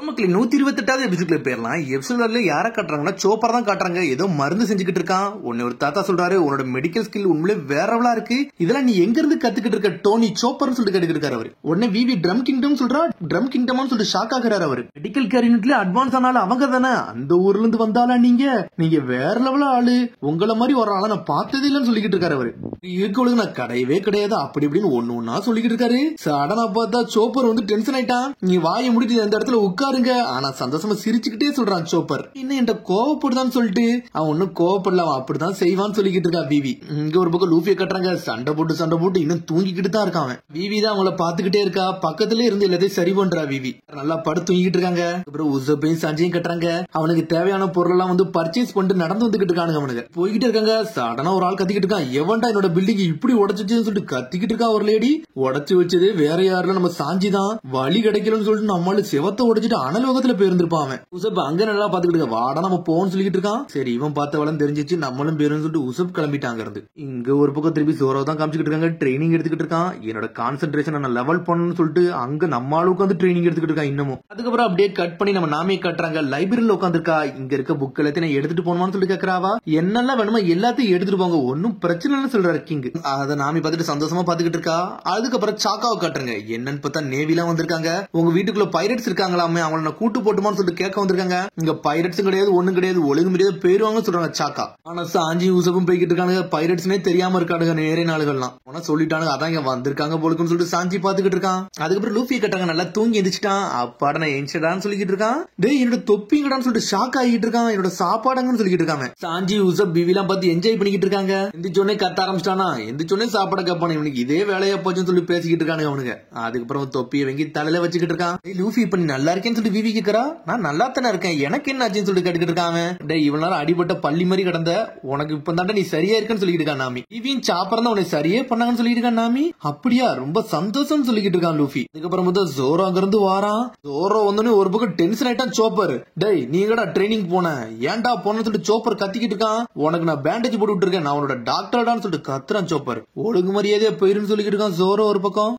நமக்கு 128வது எபிசோட்ல போயிடலாம். எபிசோட்ல யாரை காட்டுறாங்கன்னா சோப்பர் தான் காட்டுறாங்க. ஏதோ மருந்து செஞ்சுக்கிட்டு இருக்கான். உன்னை ஒரு தாத்தா சொல்றாரு, உன்னோட மெடிக்கல் ஸ்கில் உண்மையிலே வேறவளா இருக்கு, இதெல்லாம் நீ எங்க இருந்து கத்துக்கிட்டு இருக்க டோனி சோப்பர்னு சொல்லிட்டு கேட்டுக்கிட்டு இருக்காரு அவரு. உடனே விவி ட்ரம் கிங்டம் சொல்றா. ட்ரம் கிங்டம்னு சொல்லிட்டு ஷாக் ஆகிறாரு அவரு. மெடிக்கல் கேர் யூனிட்ல அட்வான்ஸ் ஆனாலும் அவங்க தானே, அந்த ஊர்ல இருந்து வந்தாலா நீங்க வேற லெவலா ஆளு, உங்களை மாதிரி ஒரு ஆளா நான் பார்த்ததே இல்லன்னு சொல்லிக்கிட்டு இருக்காரு அவரு. இருக்கவளுக்கு நான் கிடையவே கிடையாது அப்படி இப்படின்னு ஒண்ணு சொல்லிக்கிட்டு இருக்காரு. சடனா பார்த்தா சோப்பர் வந்து டென்ஷன் ஆயிட்டான். நீ வாயை முடிட்டு அந்த இடத்துல உட்காருங்க. ஆனா சந்தோஷமா சிரிச்சுக்கிட்டே சொல்றான் சோப்பர். இன்னும் என்கிட்ட கோவப்படுதான்னு சொல்லிட்டு அவன் ஒன்னும் கோவப்படல, அவன் அப்படிதான் செய்வான்னு சொல்லிக்கிட்டு இருக்கா விவி. இங்க ஒரு பக்கம் லூஃபியை கட்டுறாங்க. சண்டை போட்டு இன்னும் தூங்கிக்கிட்டு தான் இருக்கான் அவன். விவி தான் அவங்கள பாத்துக்கிட்டே இருக்கா. பக்கத்துல இருந்து எல்லாத்தையும் சரி பண்றா விவி. நல்லா படுத்து தூங்கிட்டு இருக்காங்க. அப்புறம் உசப்பையும் சஞ்சையும் கட்டுறாங்க. அவனுக்கு தேவையான பொருள் எல்லாம் வந்து பர்ச்சேஸ் பண்ணிட்டு நடந்து வந்துகிட்டு இருக்கானுங்க. அவனுக்கு போய்கிட்டு இருக்காங்க. சடனா ஒரு ஆள் கத்திக்கிட்டு இருக்கான். எவன்டா என்னோட பில்டிங் இப்படி உடச்சுன்னு சொல்லிட்டு கத்திக்கிட்டு இருக்கா ஒரு லேடி. உடச்சு வச்சது வேற யாருல நம்ம சாஞ்சிதான். வழி கிடைக்கலன்னு சொல்லிட்டு நம்மளால செவத்தை உடைச்சிட்டு அனலோகத்துல போயிருந்திருப்பான் அவன். உசப் அங்க நல்லா பாத்துக்கிட்டு வாடா நம்ம போன்னு சொல்லிட்டு இருக்கான். சரி இவன் பார்த்தவளம் தெரிஞ்சிச்சு, நம்மளும் பேருன்னு சொல்லிட்டு உசப் கிளம்பிட்டாங்க இருந்து. இங்க ஒரு பக்கம் திருப்பி சோரோ தான் காமிச்சுக்கிட்டு இருக்காங்க. ட்ரைனிங் எடுத்துக்கிட்டு இருக்கான். என்னோட கான்சென்ட்ரேஷன் நான் லெவல் பண்ணணும்னு சொல்லிட்டு அங்க நம்ம ஆளுக்கு வந்து ட்ரைனிங் எடுத்துக்கிட்டு இருக்கான் இன்னமும். அதுக்கப்புறம் அப்படியே கட் பண்ணி நம்ம நாமே கட்டுறாங்க. லைப்ரரியில உட்காந்துருக்கா. இங்க இருக்க புக் எல்லாத்தையும் நான் எடுத்துட்டு போகணும்னு சொல்லிட்டு கேக்குறாவா. என்னெல்லாம் வேணுமோ எல்லாத்தையும் எடுத்துட்டு போங்க, ஒன்னும் பிரச்சனை இல்லைன்னு சொல்றாரு கிங். அதை நாமி பார்த்துட்டு சந்தோஷமா பாத்துக்கிட்டு இருக்கா. அதுக்கப்புறம் சாக்காவை காட்டுறங்க. என்னன்னு பார்த்தா நேவிலாம் வந்திருக்காங்க. உங்க வீட்டுக்குள்ள பைரட்ஸ் இருக்காங்களாமே, அவங்கள நான் கூட்டு போட்டுமான்னு சொல்லிட்டு கேட்க வந்திருக்காங்க. இங்க பைரட்ஸும் கிடையாது ஒண்ணும் கிடையாது, ஒழுங்கு முடியாது போயிருவாங்கன்னு சொல்றாங்க சாக்கா. ஆனா சாஞ்சி யூசப்பும் போய்கிட்டு இருக்காங்க. பைரட்ஸ்னே தெரியாம இருக்கானுங்க நேரே நாளுகள்லாம். ஆனா சொல்லிட்டானுங்க அதான் இங்க வந்திருக்காங்க போலுக்குன்னு சொல்லிட்டு சாஞ்சி பாத்துக்கிட்டு இருக்கான். அதுக்கப்புறம் லூஃபி கட்டுறாங்க. நல்லா தூங்கி எந்திரிச்சிட்டான். அப்பாட நான் என்ஷடான்னு சொல்லிக்கிட்டு இருக்கான். டேய் என்னோட தொப்பிங்கடான்னு சொல்லிட்டு ஷாக் ஆகிட்டு இருக்கான். என்னோட சாப்பாடுங்கன்னு சொல்லிக்கிட்டு இருக்காங்க. சாஞ்சி யூசப் பிவிலாம் பார்த்து என்ஜாய் பண்ணிக்கிட்டு இருக்காங்க. எந்திரிச்சோடனே கத்த ஆரம்பிச்சிட்டானா. எந்திரிச்சோடனே சாப்பாட கப்பான இவனுக்கு இதே வேலையா போச்சுன்னு சொல்லி பேசிக்கிட்டு இருக்கானுங்க அவனுங்க. அதுக்கப்புறம் தொப்பியை வாங்கி தலையில வச்சுக்கிட்டு இருக்கான். லூஃபி இப்ப நீ நல்லா இருக்கேன்னு சொல்லிட்டு விவி கேக்குறா. நான் நல்லா தானே இருக்கேன், எனக்கு என்ன ஆச்சுன்னு சொல்லிட்டு கேட்டுக்கிட்டு இருக்கான். டேய் இவ்வளவு நேரம் அடிபட்ட பள்ளி மாதிரி கிடந்த உனக்கு இப்ப தாண்டா நீ சரியா இருக்கன்னு சொல்லிட்டு இருக்கான் நாமி. விவியும் சாப்பரம் தான் உன்னை சரியே பண்ணாங்கன்னு சொல்லிட்டு இருக்கான் நாமி. அப்படியா ரொம்ப சந்தோஷம் சொல்லிக்கிட்டு இருக்கான் லூஃபி. அதுக்கப்புறம் வந்து ஜோரோ அங்க இருந்து வாரான். ஜோரோ வந்தோடனே ஒரு பக்கம் டென்ஷன் ஆயிட்டான் சோப்பர். டேய் நீங்கடா ட்ரைனிங் போன, ஏன்டா போனன்னு சொல்லிட்டு சோப்பர் கத்திக்கிட்டு இருக்கான். உனக்கு நான் பேண்டேஜ் போட்டு விட்டு இருக்கேன், நான் உன்னோட டாக்டர்டான்னு சொல்லிட்டு கத்துறான் சோப்பர். ஒழுங்கு மரியாதையா போயிருன்னு சொல்லிக்கிட்டு இருக்கான் ஜோரோ ஒரு பக்கம்.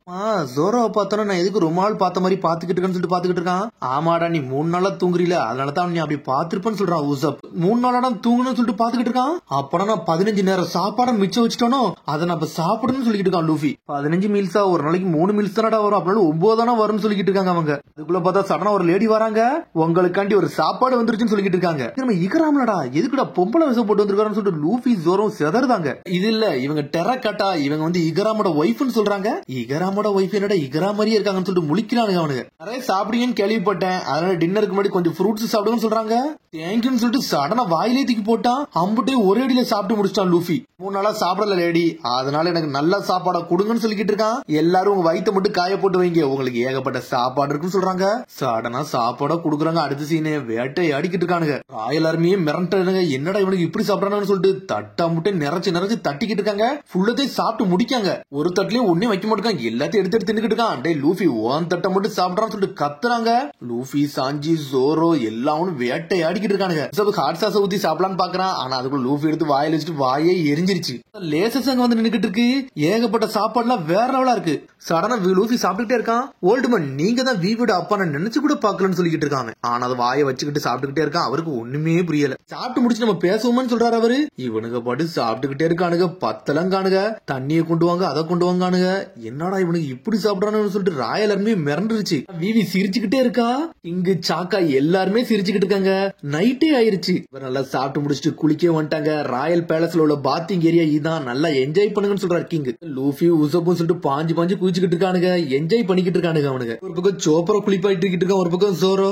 ஜோரோவை பார்த்தோன்னா நான் எதுக்கு ரொம்ப நாள் பார்த்த மாதிரி பாத்துக்கிட்டு இருக்கேன்னு சொல்லிட்டு பாத்துக்கிட்டு இருக்கான். ஆமாடா நீ 3 நாளா தூங்குறீல, அதனாலதான் நீ அப்படி பாத்துருப்பேன்னு சொல்றான் உசப். 3 நாளா தூங்கணும்னு சொல்லிட்டு பாத்துக்கிட்டு இருக்கான். அப்பனா நான் 15 நேரம் சாப்பாடு மிச்சம் வச்சுட்டோனோ, அதை நான் சாப்பிடணும்னு சொல்லிட்டு இருக்கான் லூஃபி. 15 மீல்ஸா, ஒரு நாளைக்கு 3 மீல்ஸ் தானடா வரும், அப்படின்னா 9 தானே வரும்னு சொல்லிட்டு இருக்காங்க அவங்க. அதுக்குள்ள பார்த்தா சடனா ஒரு லேடி வராங்க. உங்களுக்காண்டி ஒரு சாப்பாடு வந்துருச்சுன்னு சொல்லிட்டு இருக்காங்க. நம்ம இகராமலடா எதுக்குடா பொம்பளை விஷம் போட்டு வந்திருக்காருன்னு சொல்லிட்டு லூஃபி ஜோரோ செதறாங்க. இது இல்ல இவங்க டெரக்கட்டா, இவங்க வந்து இகராமோட ஒய்ஃப்னு சொல்றாங்க. இகராமோட ஒய்ஃப் என்னடா இகரா மாதிரியே இருக்காங்கன்னு சொல்லிட்டு முழிக்கிறானுங்க அவனுங்க. நிறைய சாப்பிடுங்கன்னு கேள்விப்பட்டேன், அதனால டின்னருக்கு முன்னாடி கொஞ்சம் ஃப்ரூட்ஸ் சாப்பிடுங்கன்னு சொல்றாங்க. தேங்க்யூன்னு சொல்லிட்டு சடனா வாயிலே தூக்கி போட்டான். அம்புட்டே ஒரே அடியில சாப்பிட்டு முடிச்சிட்டான் லூஃபி. 3 நாளா சாப்பிடல லேடி, அதனால எனக்கு நல்ல சாப்பாடா கொடுங்கன்னு சொல்லிக்கிட்டு இருக்கான். எல்லாரும் உங்க வயித்தை மட்டும் காய போட்டு வைங்க, உங்களுக்கு ஏகப்பட்ட சாப்பாடு இருக்குன்னு சொல்றாங்க. சடனா சாப்பாடா குடுக்குறாங்க. அடுத்த சீனே வேட்டை அடிக்கிட்டு இருக்கானுங்க. ராயல் ஆர்மியே மிரண்டானுங்க. என்னடா இவனுக்கு இப்படி சாப்பிடறானு சொல்லிட்டு தட்டா முட்டை நிறைச்சு தட்டிக்கிட்டு இருக்காங்க. ஃபுல்லத்தையும் சாப்பிட்டு முடிக்காங்க. ஒரு தட்டுலயும் ஒன்னே வைக்க மாட்டாங்க, எல்லாத்தையும் எடுத்து தின்னுக்கிட்டு இருக்கான். டேய் லூஃபி ஓன் தட்டை மட்டும் சாப்பிடறான்னு சொல்லிட்டு கத்துறாங்க. லூஃபி சாஞ்சி ஜோரோ எல்லாரும் வேட்டை ஆடிக்கிட்டு இருக்கானுங்க. ஹாட் சாஸ் ஊத்தி சாப்பிடலான்னு பாக்குறான். ஆனா அதுக்குள்ள லூஃபி எடுத்து வாயில வச்சுட்டு வாயே எரிஞ்சிருச்சு. லேசஸ் அங்க வந்து நின்னுக்கிட்டு இருக்கு. ஏகப்பட்ட சாப்பாடுலாம் வேற லெவலா இருக்கு. சடனா லூஃபி சாப்பிட்டுட்டே இருக்கான். ஓல்டுமன் நீங்க தான் வீவோட அப்பா நான் நினைச்சு கூட பாக்கலன்னு சொல்லிக்கிட்டு இருக்காங்க. ஆனா அதை வாயை வச்சுக்கிட்டு சாப்பிட்டுக்கிட்டே இருக்கான். அவருக்கு ஒண்ணுமே புரியல. சாப்பிட்டு முடிச்சு நம்ம பேசுவோம்னு சொல்றாரு அவரு. இவனுங்க பாட்டு சாப்பிட்டுக்கிட்டே இருக்கானுங்க. பத்தலங்கானுங்க. தண்ணியை கொண்டு வாங்க, அதை கொண்டு வாங்கானுங்க. என்னடா இவனுக்கு இப்படி சாப்பிடறானு சொல்லிட்டு ராயல் ஆர்மி மிரண்டுருச்சு. விவி சிரிச்சுக்கிட்டே இருக்கா. இங்கு சாக்கா எல்லாருமே சிரிச்சுக்கிட்டு இருக்காங்க. நைட்டே ஆயிருச்சு. நல்லா சாப்பிட்டு முடிச்சுட்டு குளிக்க வந்துட்டாங்க. ராயல் பேலஸ்ல உள்ள பாத்திங் ஏரியா இதான், நல்லா என்ஜாய் பண்ணுங்கன்னு சொல்றாரு கிங். லூஃபி உசப்பும் சொல்லிட்டு பாஞ்சு குளிச்சுக்கிட்டு இருக்கானுங்க. என்ஜாய் பண்ணிக்கிட்டு இருக்கானுங்க அவனுங்க. ஒரு பக்கம் சோப்பரோ குளிப்பாயிட்டு இருக்கான். ஒரு பக்கம் ஜோரோ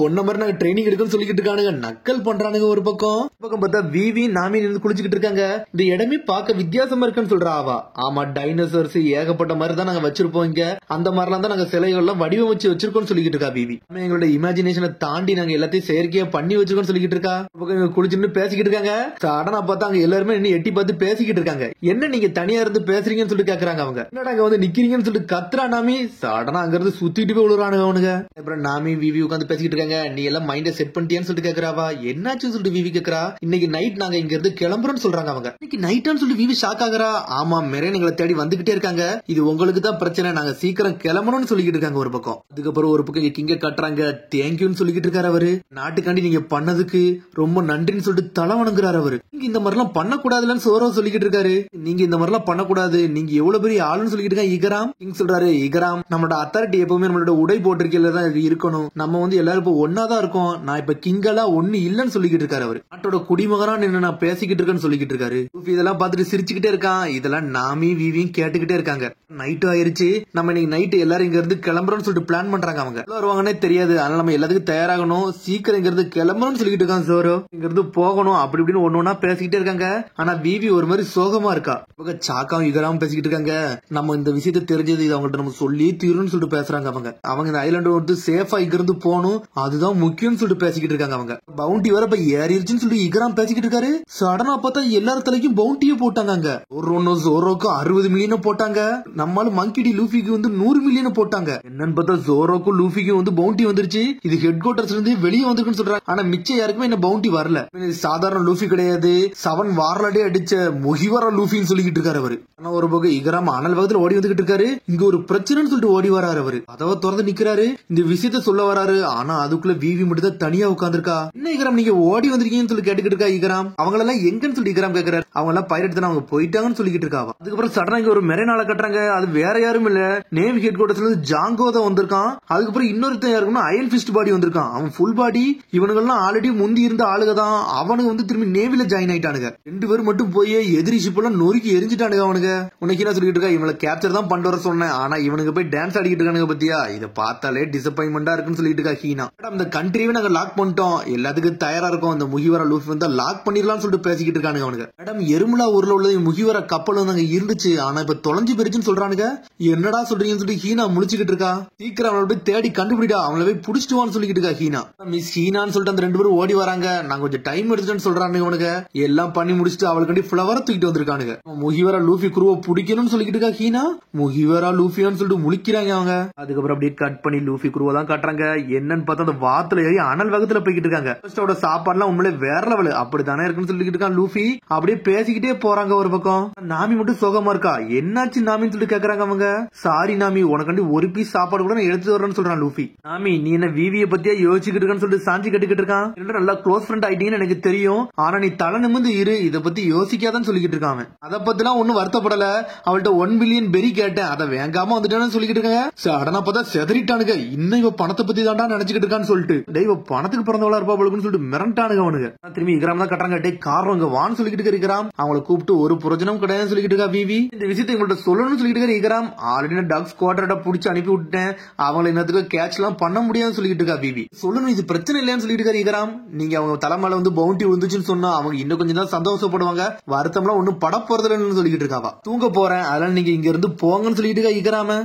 ஒன்ன மாதிரி நாங்க ட்ரைனிங் எடுக்கணும்னு சொல்லிக்கிட்டு இருக்கானுங்க. நக்கல் பண்றானுங்க. ஒரு பக்கம் பார்த்தா விவி நாமி நின்று குளிச்சுக்கிட்டு இருக்காங்க. இந்த இடமே பார்க்க வித்தியாசமா இருக்குன்னு சொல்றா அவா. ஆமா டைனோசர்ஸ் ஏகப்பட்ட மாதிரி தான் நாங்க வச்சிருப்போம் இங்க, அந்த மாதிரிலாம் தான் நாங்க சிலைகள் எல்லாம் வடிவமைச்சு வச்சிருக்கோம்னு சொல்லிக்கிட்டு இருக்கா விவி. எங்களோட இமேஜினேஷனை தாண்டி நாங்க எல்லாத்தையும் செயற்கையா பண்ணி வச்சிருக்கோம்னு சொல்லிக்கிட்டு இருக்கா. குளிச்சுட்டு பேசிக்கிட்டு இருக்காங்க. சடனா பார்த்தா அங்க எல்லாருமே இன்னும் எட்டி பார்த்து பேசிக்கிட்டு இருக்காங்க. என்ன நீங்க தனியா இருந்து பேசுறீங்கன்னு சொல்லிட்டு கேக்குறாங்க அவங்க. என்னடா அங்க வந்து நிக்கிறீங்கன்னு சொல்லிட்டு கத்துறா நாமி. சடனா அங்க இருந்து சுத்திட்டு போய் விழுறானுங்க அவனுங்க. அப்புறம் நாமி விவி உட்காந்து பேசிக்கிட்டு இருக்காங்க. நீ எல்லாம் மைண்ட செட் பண்ணிட்டியான்னு சொல்லிட்டு கேக்குறாவா. என்னாச்சுன்னு சொல்லிட்டு விவி கேக்குறா. இன்னைக்கு நைட் நாங்க இங்க இருந்து கிளம்புறோம்னு சொல்றாங்க அவங்க. இன்னைக்கு நைட்டான்னு சொல்லிட்டு விவி ஷாக் ஆகுறா. ஆமா மெரேன் எங்களை தேடி வந்துகிட்டே இருக்காங்க, இது உங்களுக்கு தான் பிரச்சனை, நாங்க சீக்கிரம் கிளம்பணும்னு சொல்லிக்கிட்டு இருக்காங்க ஒரு பக்கம். அதுக்கப்புறம் ஒரு பக்கம் கிங்க கட்டுறாங்க. தேங்க்யூன்னு சொல்லிக்கிட்டு இருக்காரு அவரு. நாட்டுக்காண்டி நீங்க பண்ணதுக்கு ரொம்ப நன்றின்னு சொல்லிட்டு தலை வணங்குறாரு அவரு. நீங்க இந்த மாதிரி எல்லாம் பண்ணக்கூடாதுன்னு சோரோ சொல்லிக்கிட்டு இருக்காரு. நீங்க இந்த மாதிரி எல்லாம் பண்ணக்கூடாது, நீங்க எவ்வளவு பெரிய ஆளுன்னு சொல்லிக்கிட்டு இருக்காங்க இகராம். கிங் சொல்றாரு, இகராம் நம்மளோட அத்தாரிட்டி எப்பவுமே நம்மளோட உடை போட்டிருக்கையில தான் இருக்கணும். நம்ம எல்லாரும் இப்ப ஒன்னாதான் இருக்கோம். நான் இப்ப கிங்கலா ஒண்ணு இல்லன்னு சொல்லிக்கிட்டு இருக்காரு அவரு. நாட்டோட குடிமகனா நின்று நான் பேசிக்கிட்டு இருக்கேன்னு சொல்லிக்கிட்டு இருக்காரு. இதெல்லாம் பார்த்துட்டு சிரிச்சுக்கிட்டே இருக்கான். இதெல்லாம் நாமி வீவியும் கேட்டுக்கிட்டே இருக்காங்க. நைட்டு ஆயிருச்சு, நம்ம இன்னைக்கு நைட்டு எல்லாரும் இங்க இருந்து கிளம்புறோம்னு சொல்லிட்டு பிளான் பண்றாங்க. அவங்க வருவாங்கன்னே தெரியாது, அதனால நம்ம எல்லாத்துக்கும் தயாராகணும், சீக்கிரம் இங்க இருந்து கிளம்புறோம்னு சொல்லிட்டு இருக்காங்க. சோரோ இங்க இருந்து போகணும் அப்படி இப்படின்னு ஒண்ணு பேசிக்கிட்டே இருக்காங்க. ஆனா வீவி ஒரு மாதிரி சோகமா இருக்கா. சாக்காவும் இகராவும் பேசிக்கிட்டு இருக்காங்க. நம்ம இந்த விஷயத்தை தெரிஞ்சது இது அவங்கள்ட்ட நம்ம சொல்லி தீருன்னு சொல்லிட்டு பேசுறாங்க. அவங்க இந்த ஐலாண்டு வந்து சேஃபா இங்க இருந்து போகணும், அதுதான் முக்கியம்னு சொல்லிட்டு பேசிக்கிட்டு இருக்காங்க. அவங்க பவுண்டி வர இப்ப ஏறிடுச்சுன்னு சொல்லிட்டு இகராம் பேசிக்கிட்டு இருக்காரு. சடனா பார்த்தா எல்லாரும் தலைக்கும் பவுண்டியே போட்டாங்க. ஒரு ஜோரோக்கு 60 மில்லியன் போட்டாங்க. நம்மளால மங்கிடி லூஃபிக்கு 100 மில்லியன் போட்டாங்க. என்னன்னு பார்த்தா ஜோரோக்கும் லூஃபிக்கும் பவுண்டி வந்துருச்சு. இது ஹெட் குவார்டர்ஸ்ல இருந்து வெளியே வந்திருக்குன்னு சொல்றாங்க. ஆனா மிச்சம் யாருக்குமே என்ன பவுண்டி வரல. சாதாரண லூஃபி கிடையாது, 7 வார்லடே அடிச்ச முகிவரா லூஃபின்னு சொல்லிக்கிட்டு இருக்காரு அவரு. ஆனா ஒரு பக்கம் இகராம் அனல் வேகத்துல ஓடி வந்துகிட்டு இருக்காரு. இங்க ஒரு பிரச்சனைன்னு சொல்லிட்டு ஓடி வராரு அவரு. அதாவது திறந்து நிக்கிறாரு, இந்த விஷயத்த சொல்ல வராரு. ஆனா அதுக்குள்ள வீவி மட்டும் தான் தனியா உட்கார்ந்துருக்கா. என்ன இகராம் நீங்க ஓடி வந்திருக்கீங்கன்னு சொல்லி கேட்டுக்கிட்டு இருக்கா இகராம். அவங்க எல்லாம் எங்கன்னு சொல்லி இகராம் கேக்குறாரு. அவங்க எல்லாம் பைரட் தானே, அவங்க போயிட்டாங்கன்னு சொல்லிக்கிட்டு இருக்காவா. அதுக்கப்புறம் சடனா இங்க ஒரு மெரினால கட்டுறாங்க. அது வேற யாரும் இல்ல, நேவி ஹெட் குவார்டர்ஸ்ல இருந்து ஜாங்கோ தான் வந்திருக்கான். அதுக்கப்புறம் இன்னொருத்தன் யாருக்குன்னா அயன் ஃபிஸ்ட் பாடி வந்திருக்கான். அவன் ஃபுல் பாடி. இவனுங்கெல்லாம் ஆல்ரெடி முந்தி இருந்த ஆளுக தான். அவனுக்கு திரும்பி நேவில ஜாயின் ஆயிட்டானுங்க. 2 பேரும் மட்டும் போய் எதிரி ஷிப் எல்லாம் நொறுக்கி எரிஞ்சிட்டானுங்க. அவனுங்க உனக்கு என்ன சொல்லிட்டு இருக்கா, இவனை கேப்சர் தான் பண்ணிட்டு வர சொன்னேன், ஆனா இவனுக்கு போய் டான்ஸ் ஆடிக்கிட்டு இருக்கானுங்க. பத்தியா, இதை பார்த்தாலே டிசப்பாயின்மெண்டா இருக்குன்னு சொல்லிட்டு இருக்கா ஹீனா. இந்த கண்ட்ரியே நாங்க லாக் பண்ணிட்டோம், எல்லாத்துக்கும் தயாரா இருக்கும், அந்த முகிவரா லூஃபி வந்து லாக் பண்ணிடலாம்னு சொல்லிட்டு பேசிக்கிட்டு இருக்கானுங்க அவனுங்க. மேடம் எருமுலா ஊர்ல உள்ளது முகிவரா கப்பல் வந்து அங்க இருந்துச்சு, ஆனா இப்ப தொலைஞ்சு போயிருச்சுன்னு சொல்றானுங்க. என்னடா சொல்றீங்கன்னு சொல்லிட்டு ஹீனா முழிச்சுக்கிட்டு இருக்கா. சீக்கிரம் அவனை போய் தேடி கண்டுபிடிடா, அவங்கள போய் புடிச்சிட்டுவான்னு சொல்லிட்டு இருக்கா ஹீனா. மிஸ் ஹீனான்னு சொல்லிட்டு அந்த 2 பேரும் ஓடி வராங்க. நான் கொஞ்சம் டைம் எடுத்துட்டேன்னு சொல்றானுங்க. அவனுக்கு எல்லாம் பண்ணி முடிச்சுட்டு அவளுக்கு ஃபிளவரை தூக்கிட்டு வந்திருக்கானுங்க. முகிவரா லூஃபி குருவை பிடிக்கணும்னு சொல்லிட்டு இருக்கா ஹீனா. முகிவரா லூஃபியான்னு சொல்லிட்டு முழிக்கிறாங்க அவங்க. அதுக்கப்புறம் அப்படியே கட் பண்ணி லூஃபி குருவை தான் காட்டுறாங்க. என்னன்னு பார்த்தா அந்த வாத்துல ஏறி அனல் வேகத்துல போய்கிட்டு இருக்காங்க. சாப்பாடுலாம் உண்மையிலே வேற லெவல், அப்படித்தானே இருக்குன்னு சொல்லிட்டு இருக்கான் லூஃபி. அப்படியே பேசிக்கிட்டே போறாங்க. ஒரு பக்கம் நாமி மட்டும் சோகமா இருக்கா. என்னாச்சு நாமின்னு சொல்லிட்டு கேக்குறாங்க அவங்க. சாரி நாமி, உனக்காண்டி ஒரு பீஸ் சாப்பாடு கூட நான் எடுத்து வரேன்னு சொல்றான் லூஃபி. நாமி நீ என்ன விவிய பத்தியா யோசிச்சுக்கிட்டு இருக்கான்னு சொல்லிட்டு சாஞ்சி கட்டுக்கிட்டு இருக்கான். நல்லா க்ளோஸ் ஃப்ரெண்ட் ஆயிட்டீங்கன்னு எனக்கு தெரியும், ஆனா நீ தலை நிமிந்து இரு, இதை பத்தி யோசிக்காதான்னு சொல்லிக்கிட்டு இருக்காங்க. அதை பத்தி எல்லாம் ஒன்னும் வருத்தப்படல. அவள்கிட்ட 1 பில்லியன் பெரி கேட்டேன், அதை வேங்காம வந்துட்டான்னு சொல்லிக்கிட்டு இருக்காங்க. சடனா பார்த்தா செதறிட்டானுங்க. இன்னும் இவ பணத்தை பத்தி தாண்டா நினைச்சுக்கிட்டு இருக்கான்னு சொல்லிட்டு இவ பணத்துக்கு பிறந்தவளா இருப்பா போலுன்னு சொல்லிட்டு மிரண்டானுங்க அவனுங்க. திரும்பி இகராம் தான் கட்டுறாங்க. டே காரணம் இங்க வான்னு சொல்லிக்கிட்டு இருக்கிறான். அவங்களை கூப்பிட்டு ஒரு பிரயோஜனம் கிடையாதுன்னு சொல்லிக்கிட்டு இருக்கா விவி. இந்த விஷயத்தை எங்கள்கிட்ட சொல்லணும்னு சொல்லிட்டு இருக்க இகராம். ஆல்ரெடி டாக் ஸ்குவாட்ரா புடிச்சு அனுப்பி விட்டேன், அவங்களை என்னத்துக்கு கேட்ச் எல்லாம் பண்ண முடியாதுன்னு சொல்லிட்டு இருக்கா விவி. சொல்லணும் இது பிரச்சனை இல்லையான்னு சொல்லிட்டு இருக்காரு இகராம். நீங்க அவங்க தலைமையில பவுண்டி விழுந்துச்சுன்னு சொன்னா அவங்க இன்னும் கொஞ்சம் தான் சந்தோஷப்படுவாங்க, வருத்தம்லாம் ஒன்னும் பட போறது இல்லைன்னு சொல்லிட்டு இருக்காவா. தூங்க போறேன், அதனால நீங்க இங்க இருந்து போங்கன்னு சொல்லிட்டு இருக்கா இகராம.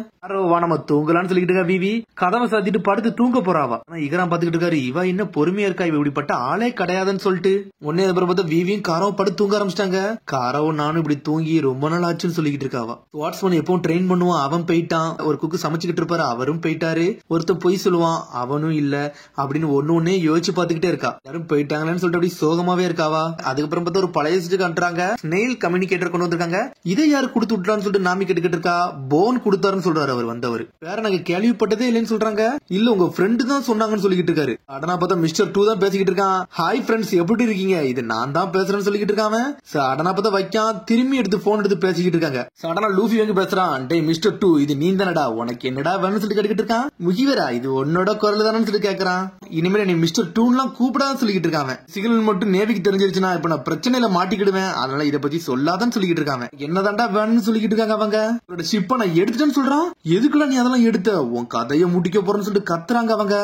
வா நம்ம தூங்கலான்னு சொல்லிட்டு இருக்கா விவி. கதவை சாத்திட்டு படுத்து தூங்க போறாவா. ஆனா இகராம் பாத்துக்கிட்டு இருக்காரு, இவ இன்னும் பொறுமையா இருக்கா, இவ இப்படிப்பட்ட ஆளே கிடையாதுன்னு சொல்லிட்டு. உடனே பார்த்தா விவியும் காரவும் படுத்து தூங்க ஆரம்பிச்சிட்டாங்க. காரவும் நானும் இப்படி தூங்கி ரொம்ப நாள் ஆச்சுன்னு சொல்லிட்டு இருக்காவா. வாட்ஸ்மேன் எப்பவும் ட்ரெயின் பண்ணுவான், அவன் போயிட்டான். ஒரு குக்கு சமைச்சுக்கிட்டு இருப்பாரு, அவரும் போயிட்டாரு. ஒருத்தன் பொய் சொல்லுவான், அவனும் இல்ல அப்படின்னு ஒன்னே யோசிச்சு பாத்துக்கிட்டே இருக்கா. யாரும் போயிட்டாங்கன்னு சொல்லிட்டு அப்படி சோகமாவே இருக்காவா. அதுக்கப்புறம் பார்த்தா ஒரு பழைய காட்டுறாங்க. ஸ்னெயில் கம்யூனிகேட்டர் கொண்டு வந்திருக்காங்க. இதை யாரு கொடுத்து விட்டுறான்னு சொல்லிட்டு நாமி கேட்டுக்கிட்டு இருக்கா. போன் கொடுத்தாருன்னு சொல்றாரு அவர் வந்தவர். வேற நாங்க கேள்விப்பட்டதே இல்லைன்னு சொல்றாங்க. இல்ல உங்க ஃப்ரெண்டு தான் சொன்னாங்கன்னு சொல்லிட்டு இருக்காரு. அடனா பார்த்தா மிஸ்டர் 2 தான் பேசிக்கிட்டு இருக்கான். ஹாய் ஃப்ரெண்ட்ஸ், எப்படி இருக்கீங்க, இது நான் தான் பேசுறேன்னு சொல்லிட்டு இருக்காம. அடனா பார்த்தா வைக்கான், திரும்பி எடுத்து போன் எடுத்து பேசிக்கிட்டு இருக்காங்க. சடனா லூஃபி வந்து பேசுறான். டே மிஸ்டர் 2, இது நீ தானடா, உனக்கு என்னடா வேணும்னு சொல்லி கேட்டுக்கிட்டு இருக்கான். முகிவரா, இது உன்னோட குரல் தானு சொல்லி கேக்குறான். இனிமேல் நீ மிஸ்டர் 2 எல்லாம் கூப்பிடான்னு சொல்லிட்டு இருக்காங்க. சிக்னல் மட்டும் நேவிக்கு தெரிஞ்சிருச்சுன்னா இப்ப நான் பிரச்சனையில மாட்டிக்கிடுவேன், அதனால இதை பத்தி சொல்லாதான்னு சொல்லிட்டு இருக்காங்க. என்னதான்டா வேணும்னு சொல்லிட்டு இருக்காங்க அவங்க. ஷிப்ப நான் எடுத்துட்டேன்னு சொல்றான். எதுக்குடா நீ அதெல்லாம் எடுத்த, உன் கதையை முடிக்க போறேன்னு சொல்லிட்டு கத்துறாங்க அவங்க.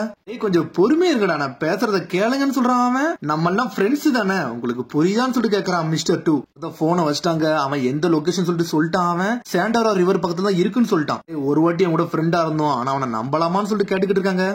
கொஞ்சம் பொறுமையா இருக்கடா, நான் பேசுறத கேளுங்கன்னு சொல்றான் அவன். நம்ம எல்லாம் ஃப்ரெண்ட்ஸ் தானே, உங்களுக்கு புரியுதான்னு சொல்லிட்டு கேக்குறான் மிஸ்டர் 2. போனை வச்சிட்டாங்க. அவன் எந்த லொகேஷன் சொல்லிட்டான். அவன் சாண்டோரா ரிவர் பக்கத்துல தான் இருக்குன்னு சொல்லிட்டான். ஒரு வாட்டி அவன் கூட ஃப்ரெண்டா இருந்தோம், ஆனா அவனை நம்பலாமான்னு சொல்லிட்டு கேட்டுக்கிட்டு இருக்காங்க.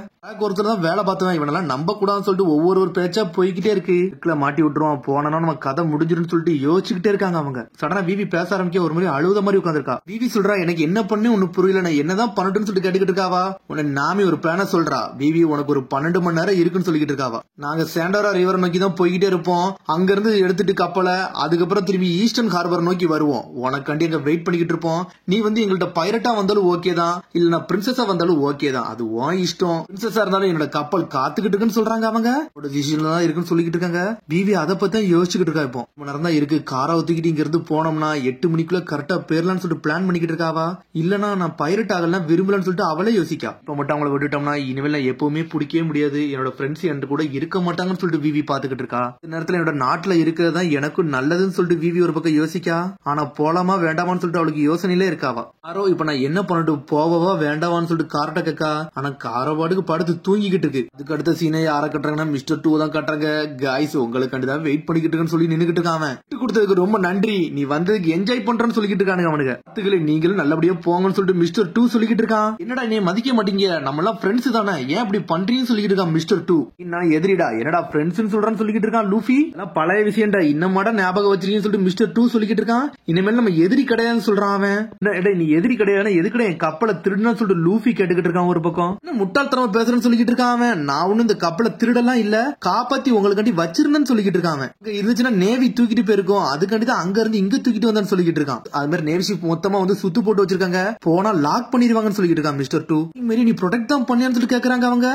ஒருத்தர் தான் வேலை பார்த்தவன், இவனெல்லாம் நம்ப கூடாதுன்னு சொல்லிட்டு ஒவ்வொரு பேச்சா போய்கிட்டே இருக்கு. மாட்டி விட்டுருவான், போனா நம்ம கதை முடிஞ்சிருன்னு சொல்லிட்டு யோசிச்சுக்கிட்டே இருக்காங்க அவங்க. சடனா விவி பேச ஆரம்பிக்க ஒரு மாதிரி அழுத மாதிரி உட்காந்துருக்கா. விவி சொல்றா, எனக்கு என்ன பண்ணு ஒன்னு புரியல, நான் என்னதான் பண்ணட்டும்னு சொல்லிட்டு கேட்டுக்கிட்டு இருக்காவா. உன்னை நாமி ஒரு பிளான சொல்றா. விவி உனக்கு ஒரு 12 மணி நேரம் இருக்குன்னு சொல்லிட்டு இருக்காவா. நாங்க சாண்டோரா ரிவர் நோக்கி தான் போய்கிட்டே இருப்போம். அங்க இருந்து எடுத்துட்டு கப்பலை அதுக்கப்புறம் திரும்பி ஈஸ்டர்ன் ஹார்பர் நோக்கி வருவோம். உனக்காண்டி அங்க வெயிட் பண்ணிக்கிட்டு இருப்போம். நீ எங்கள்கிட்ட பைரட்டா வந்தாலும் ஓகே தான், இல்ல நான் பிரின்சஸா வந்தாலும் ஓகே தான், அது உன் இஷ்டம். இஷ்டம். பிரின்சஸா இருந்தாலும் என்னோட கப்பல் காத்துக்கிட்டு இருக்குன்னு சொல்றாங்க. அவங்க டிசிஷன்ல தான் இருக்குன்னு சொல்லிக்கிட்டு இருக்காங்க. விவி அதை பத்தி யோசிச்சுக்கிட்டு இருக்கா. இப்போ ரொம்ப நேரம் தான் இருக்கு, காரை ஒத்துக்கிட்டு இங்க இருந்து போனோம்னா 8 மணிக்குள்ள கரெக்டா பேர்லான்னு சொல்லிட்டு பிளான் பண்ணிக்கிட்டு இருக்காவா. இல்லனா நான் பைரட் ஆகலாம் விரும்பலன்னு சொல்லிட்டு அவளே யோசிக்கா. இப்ப மட்டும் அவங்கள விட்டுட்டோம்னா இனிமேல் நான் எப்பவுமே பிடிக்கவே முடியாது, என்னோட ஃப்ரெண்ட்ஸ் என் கூட இருக்க மாட்டாங்கன்னு சொல்லிட்டு விவி பாத்துக்கிட்டு இருக்கா. இந்த நேரத்துல என்னோட நாட்டுல இருக்கிறதா எனக்கும் நல்லதுன்னு சொல்லிட்டு விவி ஒரு பக்கம் யோசிக்கா. ஆனா போலாமா வேண்டாமான்னு சொல்லிட்டு அவளுக்கு யோசனையிலே இருக்காவா. காரோ இப்ப நான் என்ன பண்ணட்டும், போவவா வேண்டாவான்னு சொல்லிட்டு கார்ட்ட கேக்கா. ஆனா காரோ பாட்டுக்கு படுத்து தூங்கிக்கிட்டு இருக்கு. இதுக்கு அடுத்த சீனை யாரை கட்டுறாங்கன்னா மிஸ்டர் 2 தான் கட்டுறாங்க. காய்ஸ் உங்களுக்காண்டிதான் வெயிட் பண்ணிக்கிட்டு இருக்குன்னு சொல்லி நின்னுக்கிட்டு இருக்கான். விட்டு கொடுத்ததுக்கு ரொம்ப நன்றி, நீ வந்ததுக்கு என்ஜாய் பண்றேன்னு சொல்லிக்கிட்டு இருக்கானுங்க அவனுக்கு. பத்துக்களை நீங்களும் நல்லபடியா போங்கன்னு சொல்லிட்டு மிஸ்டர் 2 சொல்லிக்கிட்டு இருக்கான். என்னடா நீ மதிக்க மாட்டீங்க, நம்ம எல்லாம் ஃப்ரெண்ட்ஸ் தானே, ஏன் இப்படி பண்றீங்கன்னு சொல்லிக்கிட்டு இருக்கான் மிஸ்டர் 2. நான் எதிரிடா, என்னடா ஃப்ரெண்ட்ஸ் சொல்றான்னு சொல்லிக்கிட்டு இருக்கான் லூஃபி. பழைய விஷயம்டா, இன்னமாட ஞாபகம் வச்சிருக்கீங்கன்னு சொல்லிட்டு மிஸ்டர் 2 சொல்லிக்கிட்டு இருக்கான். இனிமேல் நம்ம எதிரி கிடையாதுன்னு சொல்றான் அவன். நீ எதிரி கிடையாது, எதுக்கடா என் கப்பலை திருடுன்னு சொல்லிட்டு லூஃபி கேட்டுக்கிட்டு இருக்கான் ஒரு பக்கம். முட்டாள்தனமா பேசுறேன்னு சொல்லிக்கிட்டு இருக்கான் அவன். நான் ஒண்ணு இந்த கப்பலை திருடலாம் இல்ல, காப்பாத்தி உங்களுக்காண்டி வச்சிருந்தேன்னு சொல்லிக்கிட்டு இருக்கான் அவன். இருந்துச்சுன்னா நேவி தூக்கிட்டு போயிருக்கும், அதுக்காண்டி தான் அங்க இருந்து இங்க தூக்கிட்டு வந்தான்னு சொல்லிக்கிட்டு இருக்கான். அது மாதிரி நேவி ஷிப் மொத்தமா வந்து சுத்து போட்டு வச்சிருக்காங்க, போனா லாக் பண்ணிடுவாங்கன்னு சொல்லிக்கிட்டு இருக்கான் மிஸ்டர் 2. நீ ப்ரொடெக்ட் தான் பண்ணியான்னு சொல்லிட்டு கேக்குறாங்க அவங்க.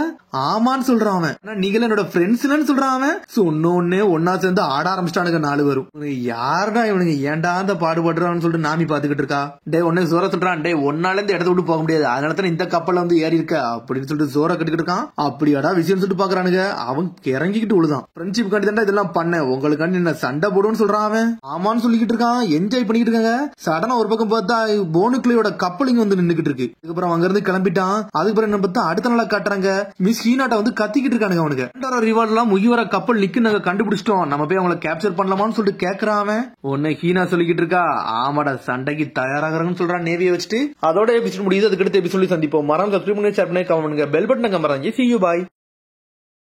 ஆமான்னு சொல்றான் அவன். நீங்களே என்னோட ஃப்ரெண்ட்ஸ் சொல்றான் அவன். ஒன்னொன்னே ஒன்னா சேர்ந்து ஆட ஆரம்பிச்சிட்டானுங்க 4 பேரும். யாருடா இவனுங்க, ஏன்டா அந்த பாடுபடுறான்னு சொல்லிட்டு நாமி பாத்துக்கிட்டு இருக்கா. டே ஒன்னே சோர சொல்றான், டே ஒன்னால இந்த இடத்த விட்டு போக முடியாது, அதனால தான் இந்த கப்பல்ல வந்து ஏறி இருக்க அப்படின்னு சொல்லிட்டு சோர கட்டிக்கிட்டு இருக்கான். அப்படியாடா விஷயம் சொல்லிட்டு பாக்குறானுங்க. அவன் இறங்கிக்கிட்டு விழுதான். ஃப்ரெண்ட்ஷிப் காண்டி தான் இதெல்லாம் பண்ண, உங்களுக்காண்டி என்ன சண்டை போடுன்னு சொல்றான் அவன். ஆமான்னு சொல்லிக்கிட்டு இருக்கான். என்ஜாய் பண்ணிக்கிட்டு இருக்காங்க. சடனா ஒரு பக்கம் பார்த்தா போனுக்குள்ளையோட கப்பலிங்க வந்து நின்னுக்கிட்டு இருக்கு. அதுக்கப்புறம் அங்க இருந்து கிளம்பிட்டான். அதுக்கப்புறம் என்ன பார்த்தா அடுத்த நாளா காட்டுறாங்க, மிஸ் ஹீனாட்ட வந்து கத்திக்கிட்டு இருக்கானுங்க அவனுக்கு. ரிவார்ட் எல்லாம் முகிவர கப்பல் நிக்கு நாங்க கண்டுபிடிச்சிட்டோம், நம்ம போய் அவங்களை கேப்சர் பண்ணலாமான்னு சொல்லிட்டு கேக்குறான் அவன். ஒன்னு ஹீனா சொல்லிக்கிட்டு இருக்கா, ஆமாடா சண்டைக்கு தயாராகிறாங்கன்னு சொல்றான் நேவியை வச்சுட்டு. அதோட எபிசோட் முடியுது. அதுக்கடுத்து எபிசோட் சந்திப்போம். மறந்து சப்ஸ்கிரைப் பண்ணி ஷேர் பண்ணி கமெண்ட் பண்ணுங்க. பெல் பட்டன் கமராங்க. See you bye.